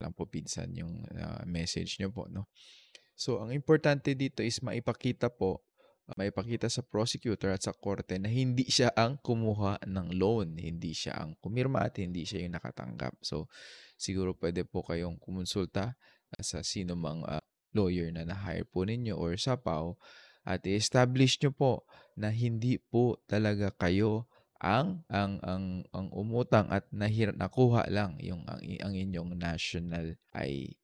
lang po pinsan yung message nyo po, no? So, ang importante dito is maipakita sa prosecutor at sa korte na hindi siya ang kumuha ng loan, hindi siya ang kumirma at hindi siya yung nakatanggap. So, siguro pwede po kayong kumonsulta sa sino mang lawyer na na-hire po ninyo or sa PAO at i-establish nyo po na hindi po talaga kayo ang umutang at nakuha lang ang inyong national ID.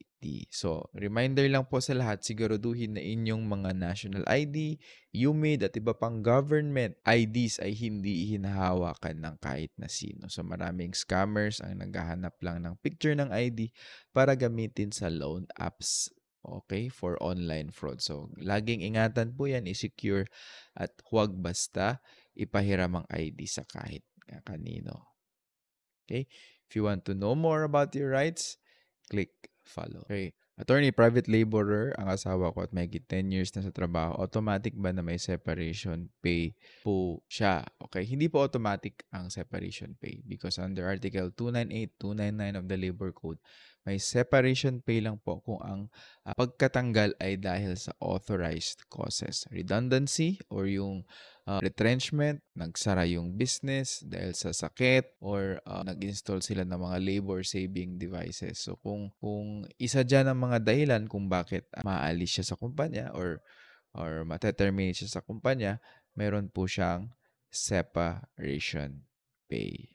So, reminder lang po sa lahat, siguraduhin na inyong mga national ID, UMID at iba pang government IDs ay hindi hinahawakan ng kahit na sino. So, maraming scammers ang naghahanap lang ng picture ng ID para gamitin sa loan apps. Okay, for online fraud. So, laging ingatan po yan, i-secure at huwag basta ipahiram ang ID sa kahit kanino. Okay? If you want to know more about your rights, click follow. Okay. Attorney, private laborer ang asawa ko at may 10 years na sa trabaho. Automatic ba na may separation pay po siya? Okay. Hindi po automatic ang separation pay because under Article 298, 299 of the Labor Code, may separation pay lang po kung ang pagkatanggal ay dahil sa authorized causes. Redundancy or yung retrenchment, nagsara yung business dahil sa sakit or nag-install sila ng mga labor saving devices. So kung isa dyan ang mga dahilan kung bakit maalis siya sa kumpanya or mateterminate siya sa kumpanya, meron po siyang separation pay.